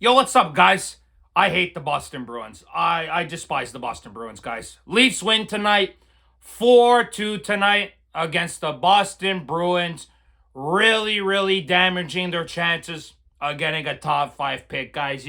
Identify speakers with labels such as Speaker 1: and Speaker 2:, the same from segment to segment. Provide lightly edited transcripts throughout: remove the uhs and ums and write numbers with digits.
Speaker 1: Yo, what's up, guys? I hate the Boston Bruins. I despise the Boston Bruins, guys. Leafs win tonight, 4-2 tonight against the Boston Bruins. Really, really damaging their chances of getting a top five pick, guys.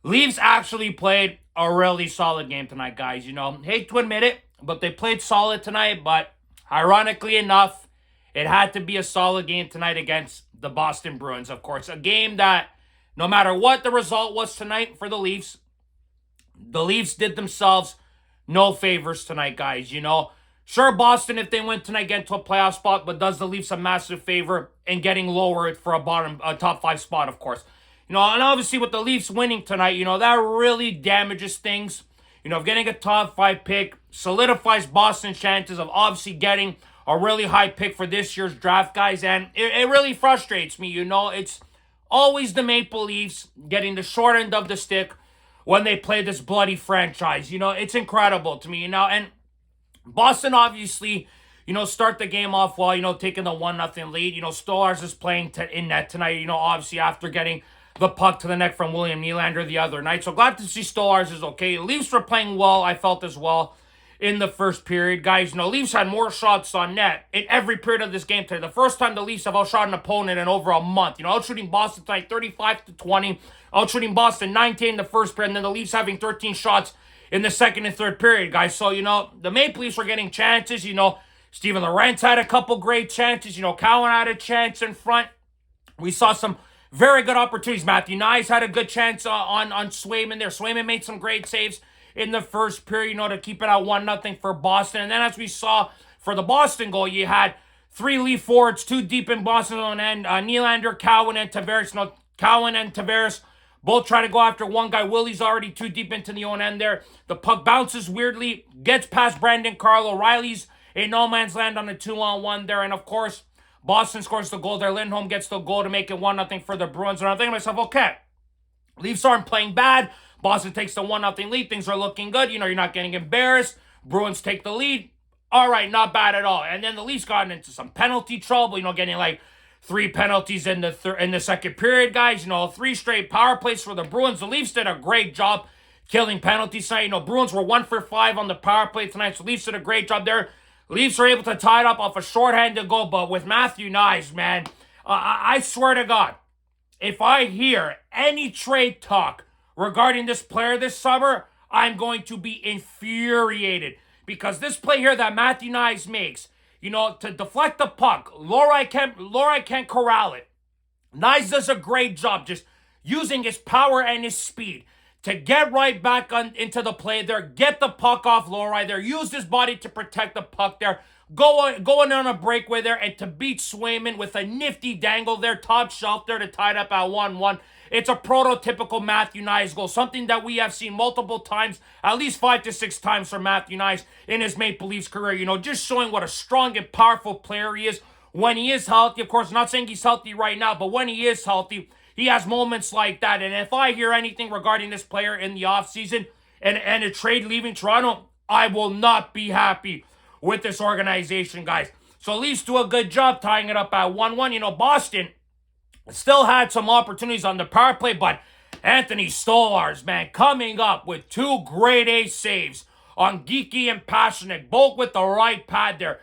Speaker 1: Leafs actually played a really solid game tonight, guys. Hate to admit it, but they played solid tonight. But ironically enough, it had to be a solid game tonight against the Boston Bruins, of course. A game that, no matter what the result was tonight for the Leafs did themselves no favors tonight, guys. Sure, Boston, if they win tonight, get to a playoff spot, but does the Leafs a massive favor in getting lower for a top five spot, of course. And obviously with the Leafs winning tonight, that really damages things. Of getting a top five pick, solidifies Boston's chances of obviously getting a really high pick for this year's draft, guys. And it really frustrates me. It's always the Maple Leafs getting the short end of the stick when they play this bloody franchise. It's incredible to me, and Boston obviously, start the game off well, taking the 1-0 lead. Stolarz is playing in net tonight, obviously after getting the puck to the neck from William Nylander the other night. So glad to see Stolarz is okay. The Leafs were playing well, I felt, as well in the first period. Guys, Leafs had more shots on net in every period of this game today. The first time the Leafs have outshot an opponent in over a month. Outshooting Boston tonight 35-20. Outshooting Boston 19 in the first period, and then the Leafs having 13 shots in the second and third period, guys. So, the Maple Leafs were getting chances. Steven Lorentz had a couple great chances. Cowan had a chance in front. We saw some very good opportunities. Matthew Knies had a good chance on Swayman there. Swayman made some great saves in the first period, to keep it at 1-0 for Boston. And then as we saw for the Boston goal, you had three Leaf forwards, two deep in Boston on end. Nylander, Cowan, and Tavares. Cowan and Tavares both try to go after one guy. Willie's already too deep into the own end there. The puck bounces weirdly, gets past Brandon Carlo. Riley's in no man's land on a 2-on-1 there. And of course, Boston scores the goal there. Lindholm gets the goal to make it 1-0 for the Bruins. And I'm thinking to myself, okay, Leafs aren't playing bad. Boston takes the 1-0 lead. Things are looking good. You're not getting embarrassed. Bruins take the lead. All right, not bad at all. And then the Leafs got into some penalty trouble, getting like 3 penalties in the second period, guys. 3 straight power plays for the Bruins. The Leafs did a great job killing penalties tonight. Bruins were 1 for 5 on the power play tonight, so Leafs did a great job there. Leafs were able to tie it up off a shorthanded goal, but with Matthew Knies, man, I swear to God, if I hear any trade talk regarding this player this summer, I'm going to be infuriated. Because this play here that Matthew Knies makes, to deflect the puck, Lori can't corral it. Knies does a great job just using his power and his speed to get right back into the play there, get the puck off Lori there, use his body to protect the puck there, going on a breakaway there, and to beat Swayman with a nifty dangle there, top shelf there to tie it up at 1-1. It's a prototypical Matthew Knies goal, something that we have seen multiple times, at least 5 to 6 times from Matthew Knies in his Maple Leafs career. Just showing what a strong and powerful player he is when he is healthy. Of course, not saying he's healthy right now, but when he is healthy, he has moments like that. And if I hear anything regarding this player in the offseason and a trade leaving Toronto, I will not be happy with this organization, guys. So Leafs do a good job tying it up at 1-1. Boston still had some opportunities on the power play, but Anthony Stolarz, man, coming up with 2 grade A saves on Geeky and Passionate, both with the right pad there.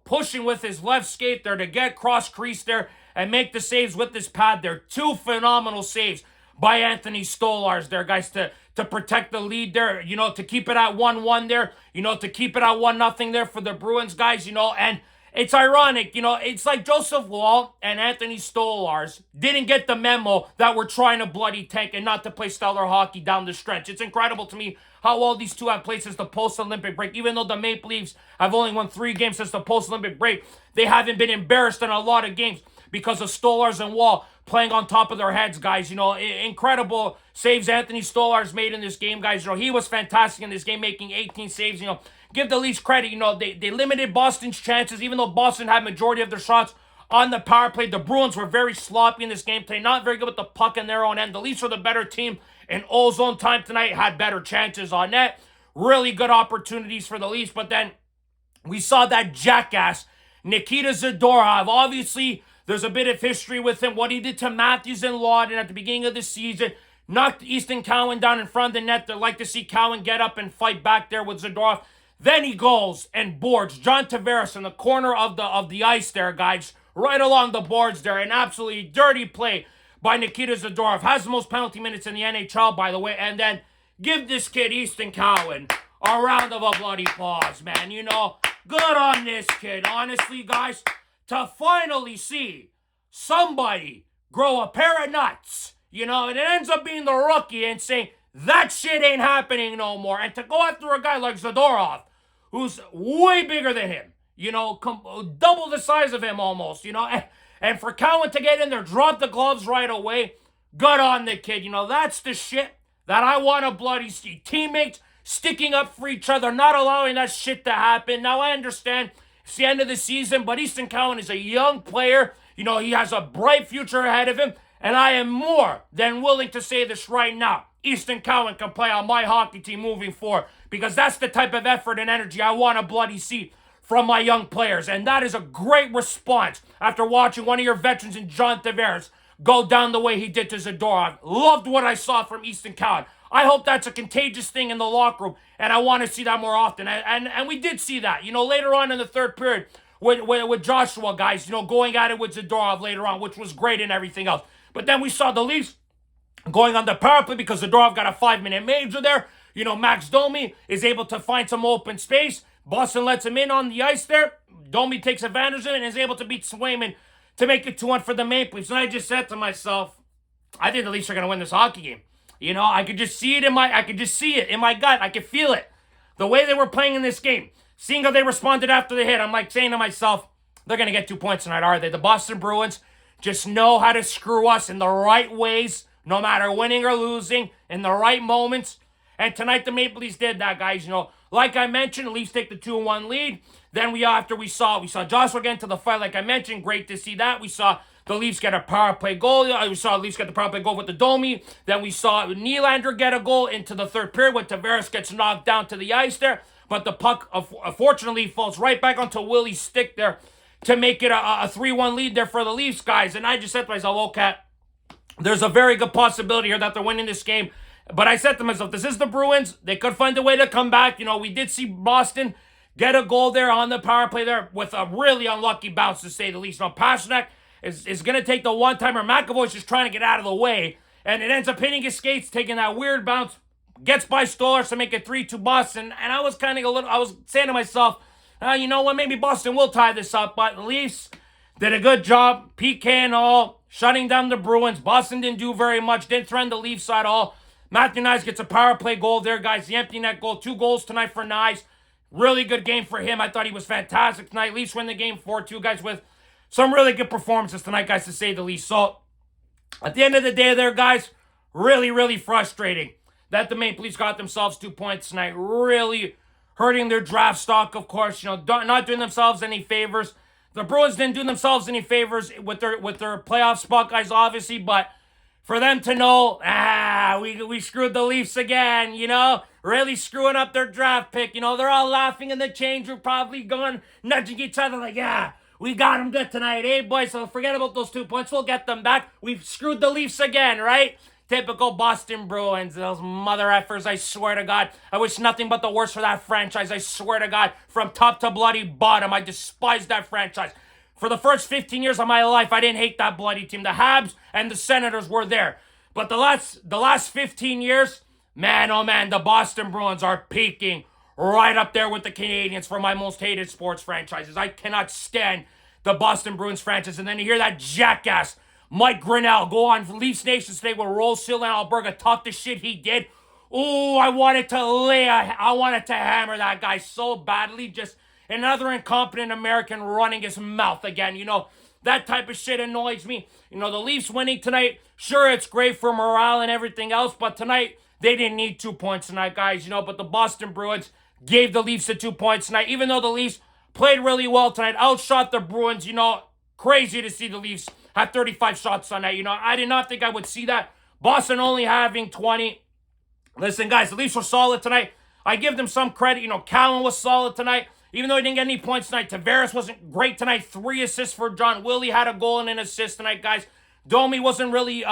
Speaker 1: Pushing with his left skate there to get cross crease there and make the saves with this pad there. 2 phenomenal saves by Anthony Stolarz there, guys, to protect the lead there, to keep it at 1-1 there, to keep it at 1-0 there for the Bruins, guys, and it's ironic, it's like Joseph Wall and Anthony Stolarz didn't get the memo that we're trying to bloody tank and not to play stellar hockey down the stretch. It's incredible to me how well these two have played since the post-Olympic break. Even though the Maple Leafs have only won 3 games since the post-Olympic break, they haven't been embarrassed in a lot of games because of Stolarz and Wall playing on top of their heads, guys. Incredible saves Anthony Stolarz made in this game, guys. He was fantastic in this game, making 18 saves. Give the Leafs credit. They limited Boston's chances, even though Boston had majority of their shots on the power play. The Bruins were very sloppy in this game today, not very good with the puck in their own end. The Leafs were the better team in all-zone time tonight, had better chances on net. Really good opportunities for the Leafs, but then we saw that jackass Nikita Zadorov obviously There's a bit of history with him. What he did to Matthews and Lawton at the beginning of the season. Knocked Easton Cowan down in front of the net. They'd like to see Cowan get up and fight back there with Zadorov. Then he goes and boards John Tavares in the corner of the ice there, guys. Right along the boards there. An absolutely dirty play by Nikita Zadorov. Has the most penalty minutes in the NHL, by the way. And then give this kid, Easton Cowan, a round of a bloody applause, man. You know, good on this kid. Honestly, guys, to finally see somebody grow a pair of nuts, you know, and it ends up being the rookie and saying, that shit ain't happening no more. And to go after a guy like Zadorov, who's way bigger than him, you know, double the size of him almost, you know, and for Cowan to get in there, drop the gloves right away, good on the kid. You know, that's the shit that I want to bloody see. Teammates sticking up for each other, not allowing that shit to happen. Now, I understand it's the end of the season, but Easton Cowan is a young player. You know, he has a bright future ahead of him, and I am more than willing to say this right now. Easton Cowan can play on my hockey team moving forward, because that's the type of effort and energy I want to bloody see from my young players. And that is a great response after watching one of your veterans in John Tavares go down the way he did to Zadorov. Loved what I saw from Easton Cowan. I hope that's a contagious thing in the locker room, and I want to see that more often. And we did see that, you know, later on in the third period with Joshua, guys, you know, going at it with Zadorov later on, which was great and everything else. But then we saw the Leafs going on the power play because Zadorov got a 5-minute major there. You know, Max Domi is able to find some open space. Boston lets him in on the ice there. Domi takes advantage of it and is able to beat Swayman to make it 2-1 for the Maple Leafs. And I just said to myself, I think the Leafs are going to win this hockey game. You know, I could just see it in my gut. I could feel it. The way they were playing in this game. Seeing how they responded after the hit. I'm like saying to myself, they're going to get 2 points tonight, are they? The Boston Bruins just know how to screw us in the right ways, no matter winning or losing, in the right moments. And tonight the Maple Leafs did that, guys. You know, like I mentioned, the Leafs take the 2-1 lead. Then we saw Joshua get into the fight, like I mentioned. Great to see that. We saw the Leafs get a power play goal. We saw the Leafs get the power play goal with the Domi. Then we saw Nylander get a goal into the third period when Tavares gets knocked down to the ice there. But the puck, unfortunately, falls right back onto Willie's stick there to make it a 3-1 lead there for the Leafs, guys. And I just said to myself, oh, Cat, there's a very good possibility here that they're winning this game. But I said to myself, this is the Bruins. They could find a way to come back. You know, we did see Boston get a goal there on the power play there with a really unlucky bounce, to say the least. Now, Pastrnak is going to take the one-timer. McAvoy's just trying to get out of the way. And it ends up hitting his skates, taking that weird bounce. Gets by Stolarz to make it 3-2 Boston. And I was I was saying to myself, you know what, maybe Boston will tie this up. But the Leafs did a good job, PK and all, shutting down the Bruins. Boston didn't do very much, didn't threaten the Leafs at all. Matthew Knies gets a power play goal there, guys. The empty net goal, 2 goals tonight for Knies. Really good game for him. I thought he was fantastic tonight. Leafs win the game 4-2, guys, with some really good performances tonight, guys, to say the least. So, at the end of the day there, guys, really, really frustrating that the Maple Leafs got themselves 2 points tonight. Really hurting their draft stock, of course. You know, not doing themselves any favors. The Bruins didn't do themselves any favors with their playoff spot, guys, obviously. But for them to know, we screwed the Leafs again, you know, really screwing up their draft pick. You know, they're all laughing in the change room, probably going, nudging each other like, yeah, we got them good tonight, eh, boys? So forget about those 2 points. We'll get them back. We've screwed the Leafs again, right? Typical Boston Bruins. Those mother effers, I swear to God. I wish nothing but the worst for that franchise. I swear to God, from top to bloody bottom, I despise that franchise. For the first 15 years of my life, I didn't hate that bloody team. The Habs and the Senators were there. But the last 15 years, man, oh man, the Boston Bruins are peaking right up there with the Canadiens for my most hated sports franchises. I cannot stand the Boston Bruins franchise. And then you hear that jackass Mike Grinnell go on Leafs Nation today with Rose and Alberga, talk the shit he did. Oh, I wanted to hammer that guy so badly. Just another incompetent American running his mouth again. You know, that type of shit annoys me. You know, the Leafs winning tonight, sure, it's great for morale and everything else, but tonight, they didn't need 2 points tonight, guys. You know, but the Boston Bruins gave the Leafs the 2 points tonight, even though the Leafs played really well tonight, outshot the Bruins. You know, crazy to see the Leafs have 35 shots tonight. You know, I did not think I would see that. Boston only having 20. Listen, guys, the Leafs were solid tonight. I give them some credit. You know, Cowan was solid tonight. Even though he didn't get any points tonight, Tavares wasn't great tonight. 3 assists for John. Willie had a goal and an assist tonight, guys. Domi wasn't really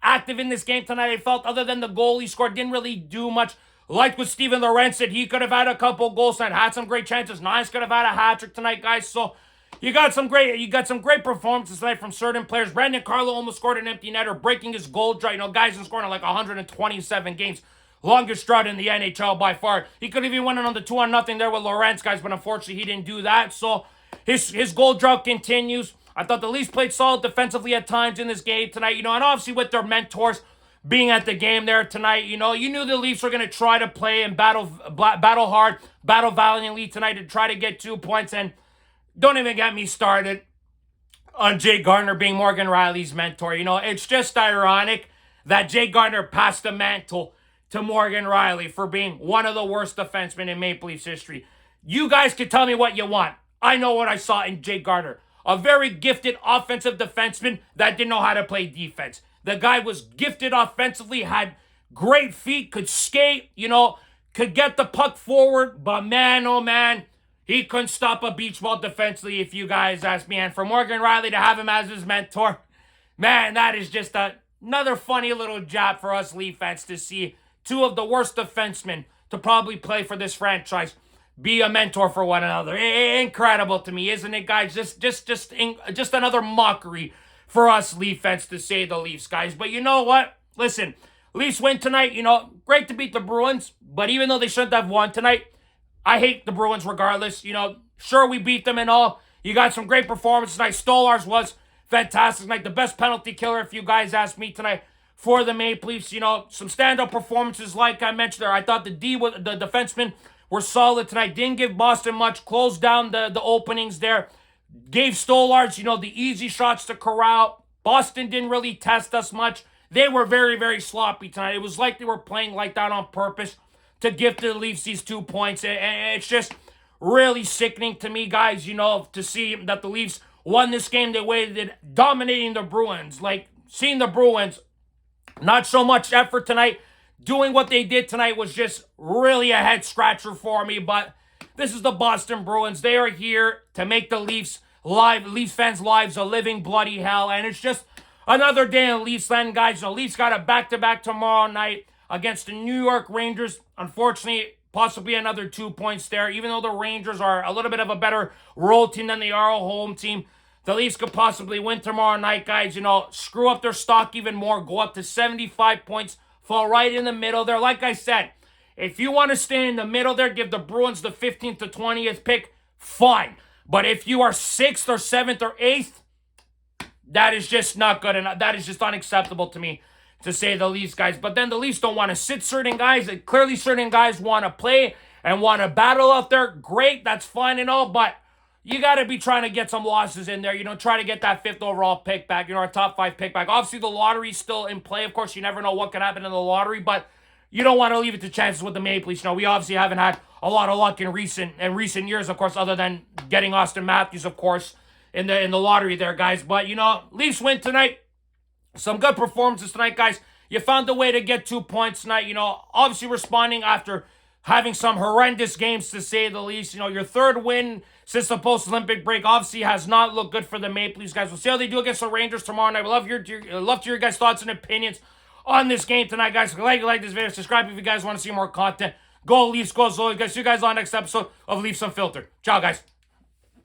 Speaker 1: active in this game tonight. I felt, other than the goal he scored, didn't really do much. Like with Steven Lorenz said, he could have had a couple goals tonight, had some great chances. Nines could have had a hat trick tonight, guys. So you got some great performances tonight from certain players. Brandon Carlo almost scored an empty netter, breaking his goal drought. You know, guys been scoring like 127 games. Longest drought in the NHL by far. He could have even went on the 2-0 there with Lorenz, guys, but unfortunately he didn't do that. So his goal drought continues. I thought the Leafs played solid defensively at times in this game tonight, you know, and obviously with their mentors being at the game there tonight, you know, you knew the Leafs were going to try to play and battle hard, battle valiantly tonight to try to get 2 points. And don't even get me started on Jay Gardner being Morgan Riley's mentor. You know, it's just ironic that Jay Gardner passed the mantle to Morgan Riley for being one of the worst defensemen in Maple Leafs history. You guys can tell me what you want. I know what I saw in Jay Gardner. A very gifted offensive defenseman that didn't know how to play defense. The guy was gifted offensively, had great feet, could skate, you know, could get the puck forward, but man, oh man, he couldn't stop a beach ball defensively, if you guys ask me. And for Morgan Riley to have him as his mentor, man, that is just another funny little job for us Leaf fans to see two of the worst defensemen to probably play for this franchise be a mentor for one another. Incredible to me, isn't it, guys? Just another mockery for us Leaf fans, to say the least, guys. But you know what? Listen, Leafs win tonight. You know, great to beat the Bruins, but even though they shouldn't have won tonight, I hate the Bruins regardless. You know, sure, we beat them and all. You got some great performances tonight. Stolarz was fantastic tonight. The best penalty killer, if you guys ask me tonight, for the Maple Leafs. You know, some stand-up performances like I mentioned there. I thought the defensemen were solid tonight. Didn't give Boston much. Closed down the openings there. Gave Stolarz, you know, the easy shots to corral. Boston didn't really test us much. They were very, very sloppy tonight. It was like they were playing like that on purpose to give the Leafs these 2 points. And it's just really sickening to me, guys, you know, to see that the Leafs won this game the way they did, dominating the Bruins. Like, seeing the Bruins, not so much effort tonight. Doing what they did tonight was just really a head-scratcher for me. But this is the Boston Bruins. They are here to make the Leafs fans' lives a living bloody hell. And it's just another day in Leafs land, guys. The Leafs got a back-to-back tomorrow night against the New York Rangers. Unfortunately, possibly another 2 points there. Even though the Rangers are a little bit of a better road team than they are a home team, the Leafs could possibly win tomorrow night, guys. You know, screw up their stock even more. Go up to 75 points. Fall right in the middle there. Like I said, if you want to stay in the middle there, give the Bruins the 15th to 20th pick, fine. But if you are 6th or 7th or 8th, that is just not good enough. That is just unacceptable to me, to say the least, guys. But then the Leafs don't want to sit certain guys. Clearly certain guys want to play and want to battle out there. Great, that's fine and all, but you got to be trying to get some losses in there. You know, try to get that 5th overall pick back, you know, our top 5 pick back. Obviously, the lottery's still in play. Of course, you never know what could happen in the lottery, but you don't want to leave it to chances with the Maple Leafs. You know, we obviously haven't had a lot of luck in recent years, of course, other than getting Austin Matthews, of course, in the lottery there, guys. But, you know, Leafs win tonight. Some good performances tonight, guys. You found a way to get 2 points tonight. You know, obviously responding after having some horrendous games, to say the least. You know, your 3rd win since the post-Olympic break obviously has not looked good for the Maple Leafs, guys. We'll see how they do against the Rangers tomorrow night. We'd love to hear your guys' thoughts and opinions on this game tonight, guys. Like this video, subscribe if you guys want to see more content. Go Leafs, go Zoe, guys. See you guys on the next episode of Leafs Unfiltered. Ciao, guys.